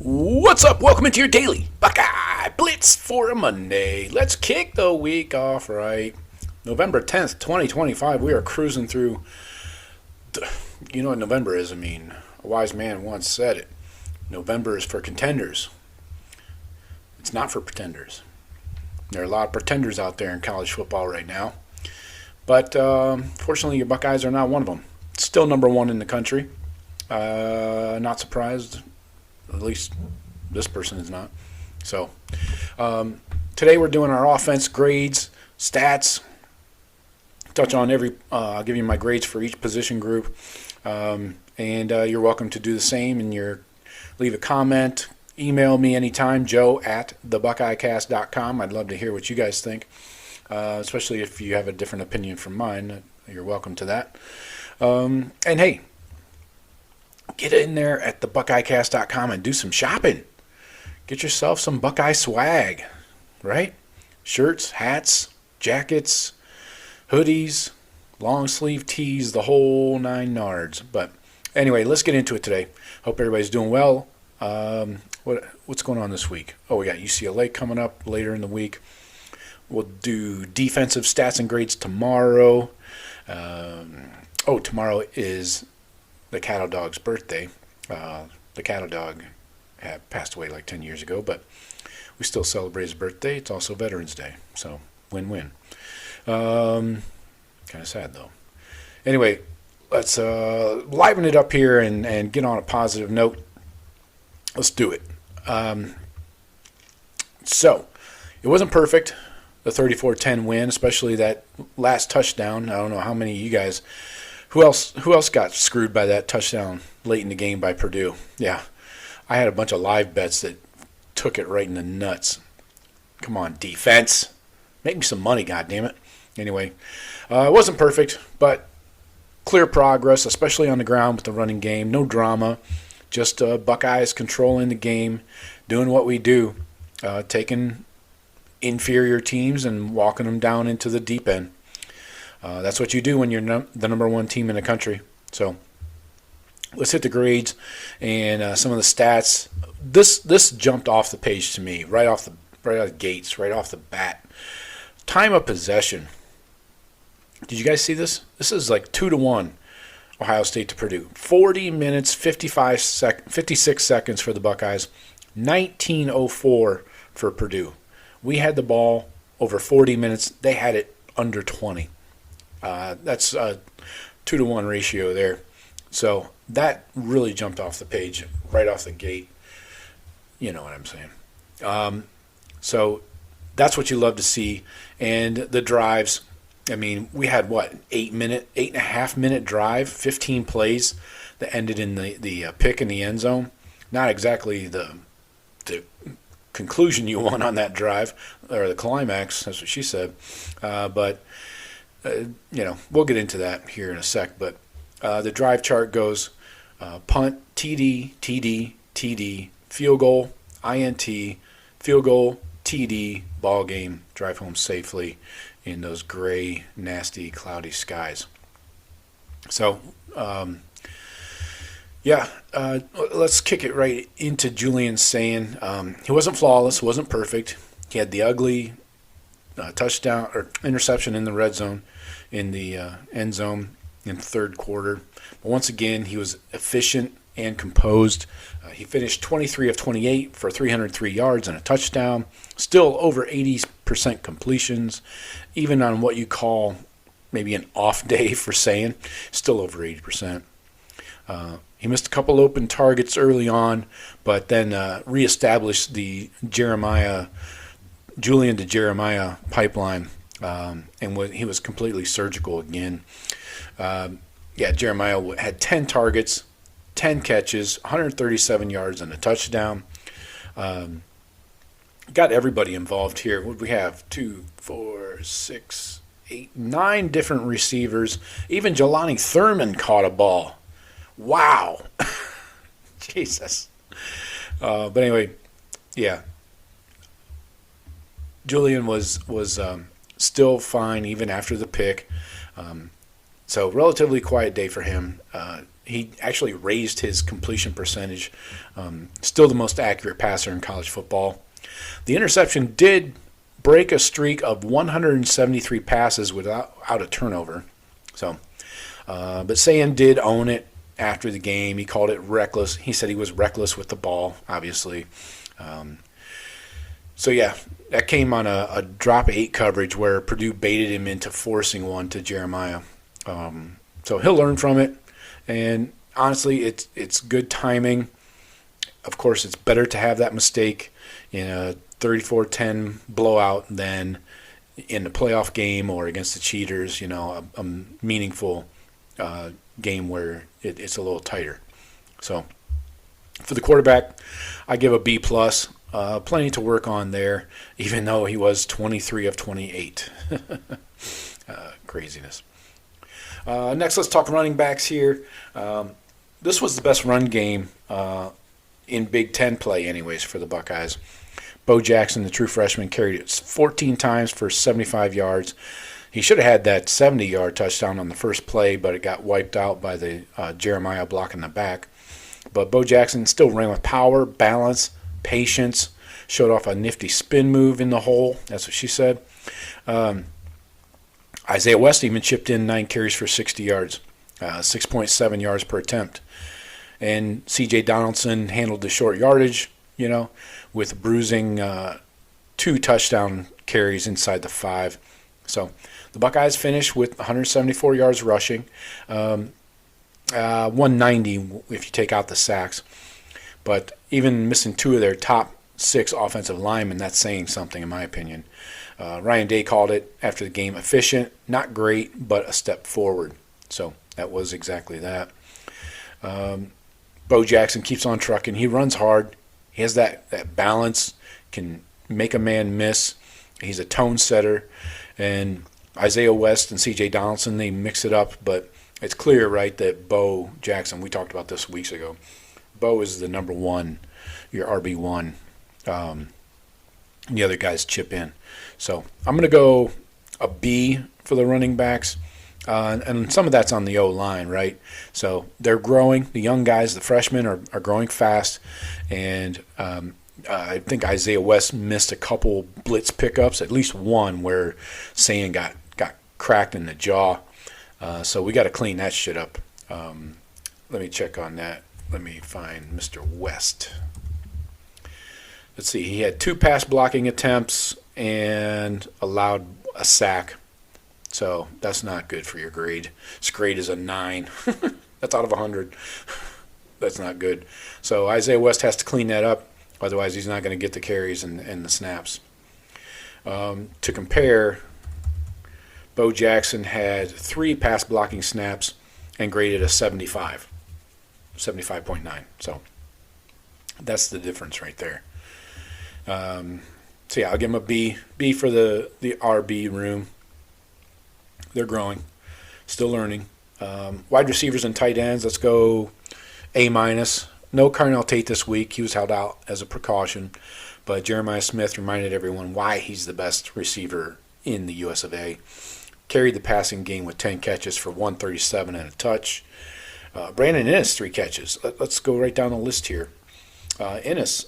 What's up? Welcome into your Daily Buckeye Blitz for a Monday. Let's kick the week off right. November 10th, 2025. We are cruising through. You know what November is? A wise man once said it. November is for contenders. It's not for pretenders. There are a lot of pretenders out there in college football right now. But fortunately, your Buckeyes are not one of them. Still number one in the country. Not surprised. At least this person is not. So today we're doing our offense grades, stats. Touch on I'll give you my grades for each position group. And you're welcome to do the same. And leave a comment. Email me anytime, joe@thebuckeyecast.com. I'd love to hear what you guys think, especially if you have a different opinion from mine. You're welcome to that. And hey, get in there at thebuckeyecast.com and do some shopping. Get yourself some Buckeye swag, right? Shirts, hats, jackets, hoodies, long sleeve tees, the whole nine yards. But anyway, let's get into it today. Hope everybody's doing well. What's going on this week? Oh, we got UCLA coming up later in the week. We'll do defensive stats and grades tomorrow. Tomorrow is the cattle dog's birthday. The cattle dog had passed away like 10 years ago, but we still celebrate his birthday. It's also Veterans Day, so win-win. Kind of sad, though. Anyway, let's liven it up here and get on a positive note. Let's do it. So, it wasn't perfect, the 34-10 win, especially that last touchdown. I don't know how many of you guys... Who else got screwed by that touchdown late in the game by Purdue? Yeah, I had a bunch of live bets that took it right in the nuts. Come on, defense. Make me some money, goddammit. Anyway, it wasn't perfect, but clear progress, especially on the ground with the running game. No drama, just Buckeyes controlling the game, doing what we do, taking inferior teams and walking them down into the deep end. That's what you do when you're the number one team in the country. So let's hit the grades and some of the stats. This jumped off the page to me right out of the gates, right off the bat. Time of possession. Did you guys see this? This is like 2-1 Ohio State to Purdue. 40 minutes, 56 seconds for the Buckeyes. 19:04 for Purdue. We had the ball over 40 minutes. They had it under 20. That's a 2-1 ratio there. So that really jumped off the page right off the gate. You know what I'm saying. So that's what you love to see. And the drives, we had what, 8.5 minute drive, 15 plays that ended in the pick in the end zone. Not exactly the conclusion you want on that drive, or the climax, that's what she said. But we'll get into that here in a sec, but the drive chart goes punt, TD, TD, TD, field goal, INT, field goal, TD, ball game, drive home safely in those gray, nasty, cloudy skies. So, let's kick it right into Julian Sayin. He wasn't flawless, wasn't perfect. He had the ugly touchdown or interception in the red zone, in the end zone in the third quarter. But once again, he was efficient and composed. He finished 23 of 28 for 303 yards and a touchdown. Still over 80% completions, even on what you call maybe an off day for Sayin. Still over 80%. He missed a couple open targets early on, but then reestablished the Julian to Jeremiah pipeline, and he was completely surgical again. Jeremiah had 10 targets, 10 catches, 137 yards, and a touchdown. Got everybody involved here. What do we have? 2, 4, 6, 8, 9 different receivers. Even Jelani Thurman caught a ball. Wow. Jesus. But anyway, yeah. Julian was still fine even after the pick. So relatively quiet day for him. he actually raised his completion percentage. Still the most accurate passer in college football. The interception did break a streak of 173 passes without a turnover. So, but Sayin did own it after the game. He called it reckless. He said he was reckless with the ball, obviously. So yeah, that came on a drop 8 coverage where Purdue baited him into forcing one to Jeremiah. So he'll learn from it. And honestly, it's good timing. Of course, it's better to have that mistake in a 34-10 blowout than in the playoff game or against the cheaters, a meaningful game where it's a little tighter. So for the quarterback, I give a B+. Plenty to work on there, even though he was 23 of 28. Craziness. Next, let's talk running backs here. This was the best run game in Big Ten play anyways for the Buckeyes. Bo Jackson, the true freshman, carried it 14 times for 75 yards. He should have had that 70-yard touchdown on the first play, but it got wiped out by the Jeremiah block in the back. But Bo Jackson still ran with power, balance, patience, showed off a nifty spin move in the hole. That's what she said. Isaiah West even chipped in 9 carries for 60 yards, 6.7 yards per attempt. And C.J. Donaldson handled the short yardage, with bruising 2 touchdown carries inside the 5. So the Buckeyes finished with 174 yards rushing, 190 if you take out the sacks. But even missing 2 of their top 6 offensive linemen, that's saying something in my opinion. Ryan Day called it after the game efficient, not great, but a step forward. So that was exactly that. Bo Jackson keeps on trucking. He runs hard. He has that balance, can make a man miss. He's a tone setter. And Isaiah West and C.J. Donaldson, they mix it up. But it's clear, right, that Bo Jackson, we talked about this weeks ago, Bo is the number 1, your RB1. The other guys chip in. So I'm going to go a B for the running backs. And some of that's on the O-line, right? So they're growing. The young guys, the freshmen, are growing fast. And I think Isaiah West missed a couple blitz pickups, at least one where Sayin got cracked in the jaw. So we got to clean that shit up. Let me check on that. Let me find Mr. West. Let's see. He had 2 pass blocking attempts and allowed a sack. So that's not good for your grade. His grade is a 9. That's out of 100. That's not good. So Isaiah West has to clean that up. Otherwise, he's not going to get the carries and the snaps. To compare, Bo Jackson had 3 pass blocking snaps and graded a 75. 75.9. So that's the difference right there. So yeah, I'll give him a B. B for the RB room. They're growing, still learning. Wide receivers and tight ends, let's go A-. No Carnell Tate this week. He was held out as a precaution. But Jeremiah Smith reminded everyone why he's the best receiver in the US of A. Carried the passing game with 10 catches for 137 and a touch. Brandon Inniss, 3 catches. Let's go right down the list here. Inniss,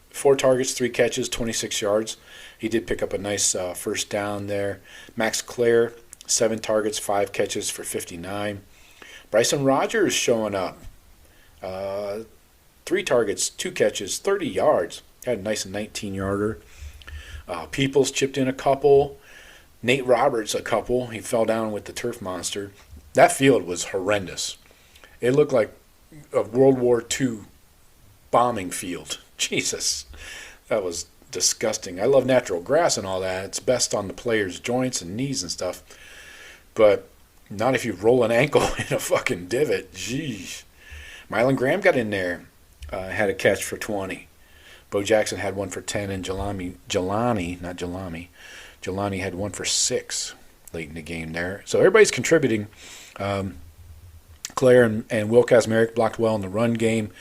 4 targets, 3 catches, 26 yards. He did pick up a nice first down there. Max Clare, 7 targets, 5 catches for 59. Bryson Rogers showing up. 3 targets, 2 catches, 30 yards. Had a nice 19-yarder. Peoples chipped in a couple. Nate Roberts a couple. He fell down with the turf monster. That field was horrendous. It looked like a World War II bombing field. Jesus, that was disgusting. I love natural grass and all that. It's best on the players' joints and knees and stuff. But not if you roll an ankle in a fucking divot. Jeez. Mylan Graham got in there. Had a catch for 20. Bo Jackson had one for 10, and Jelani had one for 6 late in the game there. So everybody's contributing. Claire and Will Kazmarek blocked well in the run game.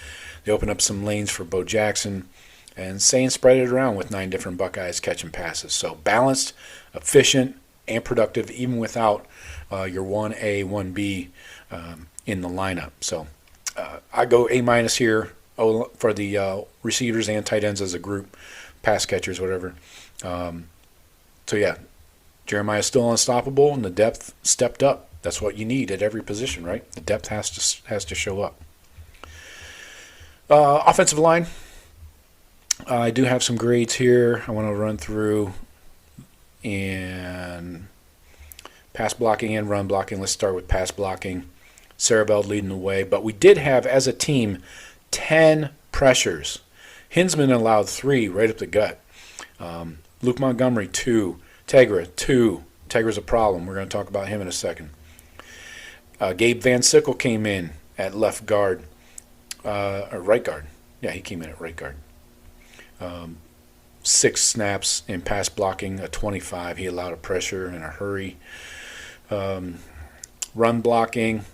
They opened up some lanes for Bo Jackson. And Sayin spread it around with 9 different Buckeyes catching passes. So balanced, efficient, and productive, even without your 1A, 1B in the lineup. So I go A- here for the receivers and tight ends as a group, pass catchers, whatever. So yeah, Jeremiah's still unstoppable, and the depth stepped up. That's what you need at every position, right? The depth has to show up. Offensive line. I do have some grades here I want to run through. And pass blocking and run blocking. Let's start with pass blocking. Cerebell leading the way. But we did have, as a team, 10 pressures. Hinsman allowed 3 right up the gut. Luke Montgomery, 2. Tegra, 2. Tegra's a problem. We're going to talk about him in a second. Gabe Van Sickle came in at left guard. Or right guard. Yeah, he came in at right guard. 6 snaps in pass blocking, a 25. He allowed a pressure in a hurry. Run blocking.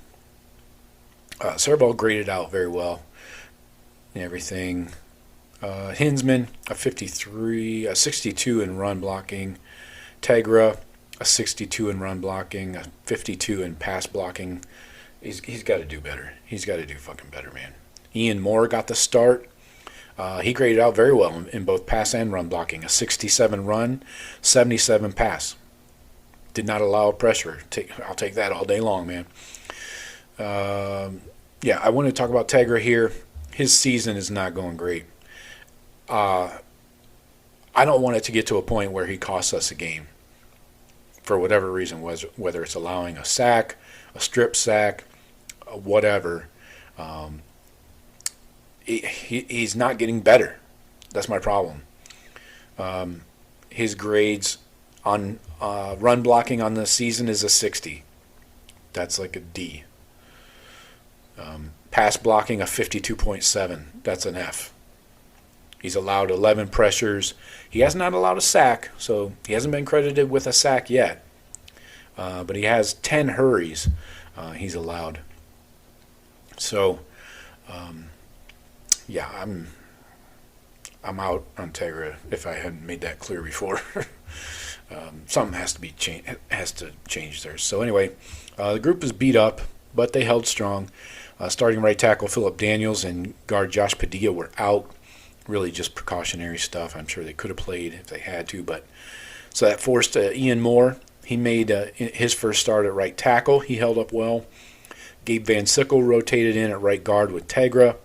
Cerebell graded out very well and everything. Hinsman, a 53, a 62 in run blocking. Tegra, a 62 in run blocking, a 52 in pass blocking. He's got to do better. He's got to do fucking better, man. Ian Moore got the start. He graded out very well in both pass and run blocking. A 67 run, 77 pass. Did not allow pressure. I'll take that all day long, man. Yeah, I want to talk about Tegra here. His season is not going great. I don't want it to get to a point where he costs us a game for whatever reason, whether it's allowing a sack, a strip sack, whatever. He's not getting better. That's my problem. His grades on run blocking on the season is a 60. That's like a D. Pass blocking a 52.7. That's an F. He's allowed 11 pressures. He has not allowed a sack, so he hasn't been credited with a sack yet. But he has 10 hurries he's allowed. So, yeah, I'm out on Tegra if I hadn't made that clear before. Something has to change there. So anyway, the group is beat up, but they held strong. Starting right tackle Philip Daniels and guard Josh Padilla were out. Really just precautionary stuff. I'm sure they could have played if they had to, but so that forced Ian Moore. He made his first start at right tackle. He held up well. Gabe Van Sickle rotated in at right guard with Tegra.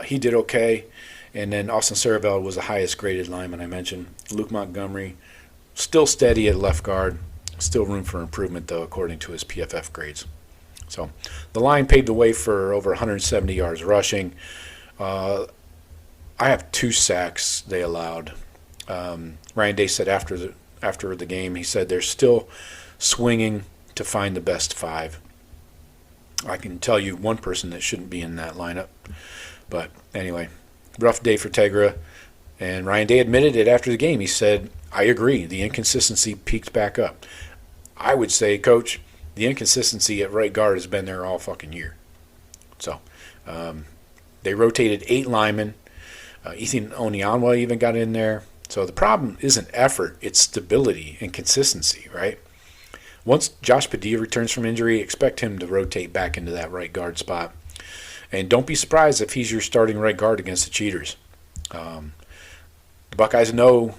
He did okay. And then Austin Cerebell was the highest graded lineman I mentioned. Luke Montgomery, still steady at left guard. Still room for improvement, though, according to his PFF grades. So the line paved the way for over 170 yards rushing. I have 2 sacks they allowed. Ryan Day said after the game, he said they're still swinging to find the best 5. I can tell you one person that shouldn't be in that lineup. But anyway, rough day for Tegra. And Ryan Day admitted it after the game. He said, I agree, the inconsistency peaked back up. I would say, Coach, the inconsistency at right guard has been there all fucking year. So they rotated 8 linemen. Ethan Onyanwa even got in there. So the problem isn't effort, it's stability and consistency, right? Once Josh Padilla returns from injury, expect him to rotate back into that right guard spot. And don't be surprised if he's your starting right guard against the Cheaters. The Buckeyes know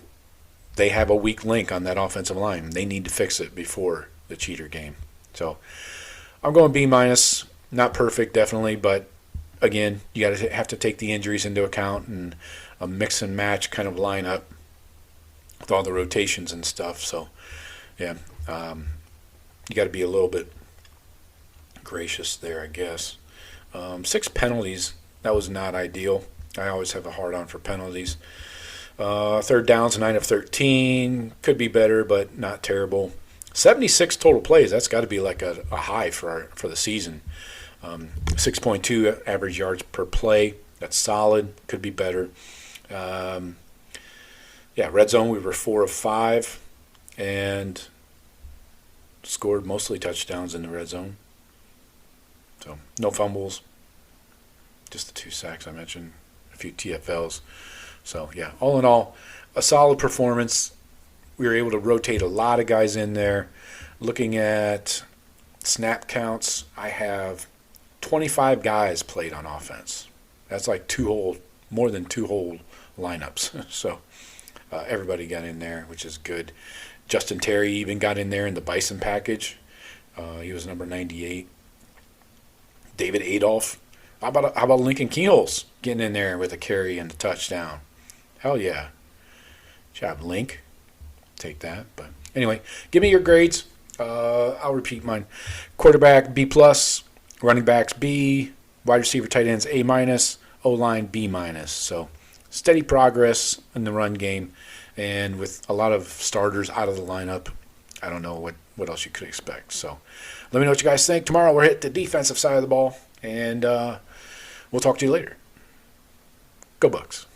they have a weak link on that offensive line. They need to fix it before the Cheater game. So I'm going B-. Not perfect, definitely, but again, you got to have to take the injuries into account and a mix and match kind of lineup with all the rotations and stuff. So, yeah, you got to be a little bit gracious there, I guess. 6 penalties, that was not ideal. I always have a hard-on for penalties. Third downs, 9 of 13. Could be better, but not terrible. 76 total plays, that's got to be like a high for the season. 6.2 average yards per play. That's solid. Could be better. Red zone, we were 4 of 5 and scored mostly touchdowns in the red zone. So no fumbles. Just the 2 sacks I mentioned. A few TFLs. So, yeah, all in all, a solid performance. We were able to rotate a lot of guys in there. Looking at snap counts, I have 25 guys played on offense. That's like more than two whole lineups. So everybody got in there, which is good. Justin Terry even got in there in the Bison package. He was number 98. David Adolph. How about Lincoln Keyholes getting in there with a carry and a touchdown? Hell yeah. Good job, Link. Take that. But anyway, give me your grades. I'll repeat mine. Quarterback, B+. Running backs, B. Wide receiver, tight ends, A-. O-line, B-. So steady progress in the run game. And with a lot of starters out of the lineup, I don't know what else you could expect. So let me know what you guys think. Tomorrow we're hitting the defensive side of the ball. And we'll talk to you later. Go Bucks.